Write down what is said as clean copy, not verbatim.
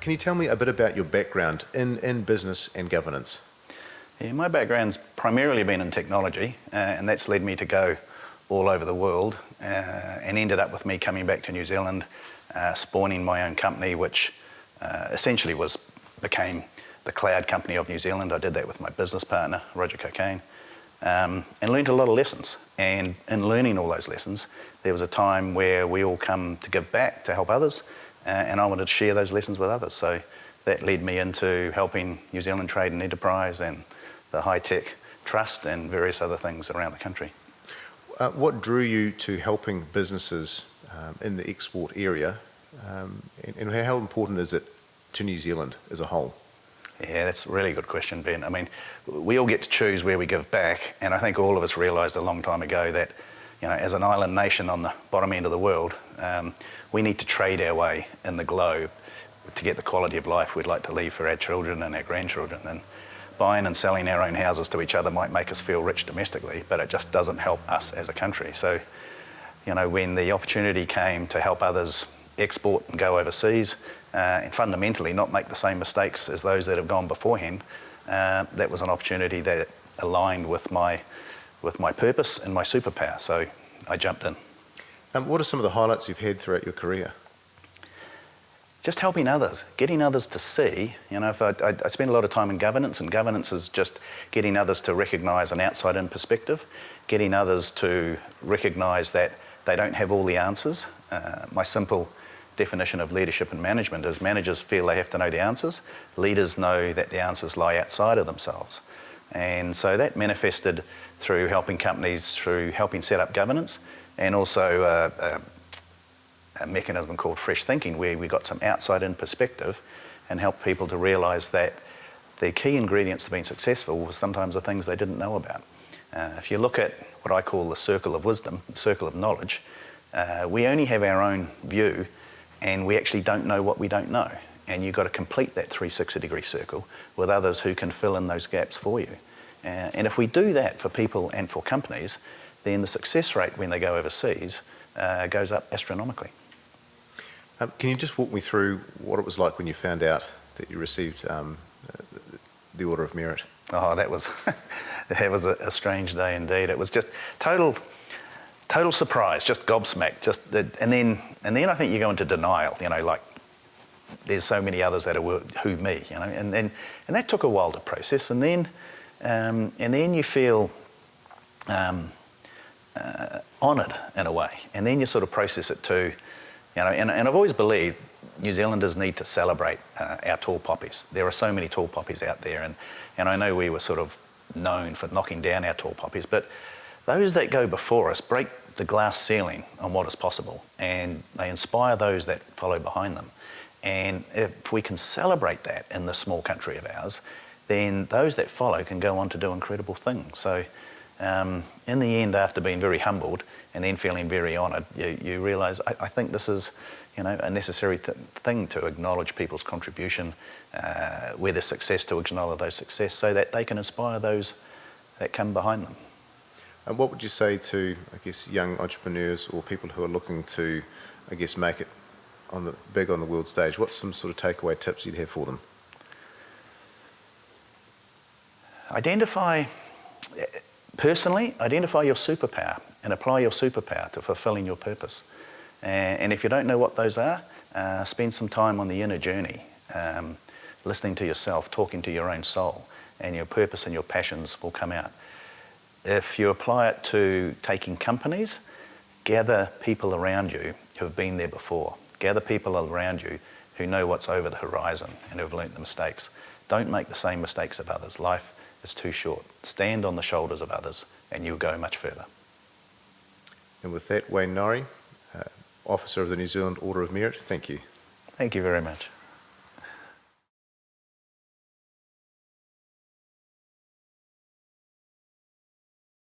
Can you tell me a bit about your background in business and governance? Yeah, my background's primarily been in technology, and that's led me to go all over the world, and ended up with me coming back to New Zealand, spawning my own company, which essentially became the cloud company of New Zealand. I did that with my business partner, Roger Cocaine, and learned a lot of lessons. And in learning all those lessons, there was a time where we all come to give back to help others, and I wanted to share those lessons with others. So that led me into helping New Zealand Trade and Enterprise and the High Tech Trust and various other things around the country. What drew you to helping businesses in the export area, and how important is it to New Zealand as a whole? Yeah, that's a really good question, Ben. I mean, we all get to choose where we give back, and I think all of us realised a long time ago that, you know, as an island nation on the bottom end of the world, we need to trade our way in the globe to get the quality of life we'd like to leave for our children and our grandchildren. And buying and selling our own houses to each other might make us feel rich domestically, but it just doesn't help us as a country. So, you know, when the opportunity came to help others export and go overseas, and fundamentally not make the same mistakes as those that have gone beforehand, that was an opportunity that aligned with my purpose and my superpower. So I jumped in. What are some of the highlights you've had throughout your career? Just helping others, getting others to see. You know, if I spend a lot of time in governance, and governance is just getting others to recognise an outside-in perspective, getting others to recognise that they don't have all the answers. My simple definition of leadership and management is managers feel they have to know the answers. Leaders know that the answers lie outside of themselves. And so that manifested through helping companies, through helping set up governance, and also a mechanism called fresh thinking, where we got some outside-in perspective and helped people to realise that the key ingredients to being successful were sometimes the things they didn't know about. If you look at what I call the circle of wisdom, the circle of knowledge, we only have our own view, and we actually don't know what we don't know. And you've got to complete that 360-degree circle with others who can fill in those gaps for you. And if we do that for people and for companies, then the success rate when they go overseas goes up astronomically. Can you just walk me through what it was like when you found out that you received the Order of Merit? Oh, that was a strange day indeed. It was just total surprise, just gobsmacked. And then I think you go into denial. You know, like there's so many others that are who me. You know, and that took a while to process. And then you feel honoured in a way. And then you sort of process it too. You know, and I've always believed New Zealanders need to celebrate our tall poppies. There are so many tall poppies out there, and I know we were sort of known for knocking down our tall poppies, but those that go before us break the glass ceiling on what is possible, and they inspire those that follow behind them. And if we can celebrate that in this small country of ours, then those that follow can go on to do incredible things. So in the end, after being very humbled and then feeling very honoured, you realise I think this is, you know, a necessary thing to acknowledge people's contribution, where there's success, to acknowledge those success, so that they can inspire those that come behind them. And what would you say to, I guess, young entrepreneurs or people who are looking to, I guess, make it big on the world stage? What's some sort of takeaway tips you'd have for them? Identify your superpower and apply your superpower to fulfilling your purpose. And if you don't know what those are, spend some time on the inner journey, listening to yourself, talking to your own soul, and your purpose and your passions will come out. If you apply it to taking companies, gather people around you who have been there before. Gather people around you who know what's over the horizon and who have learnt the mistakes. Don't make the same mistakes of others. Life is too short. Stand on the shoulders of others and you'll go much further. And with that, Norrie, Officer of the New Zealand Order of Merit, thank you. Thank you very much.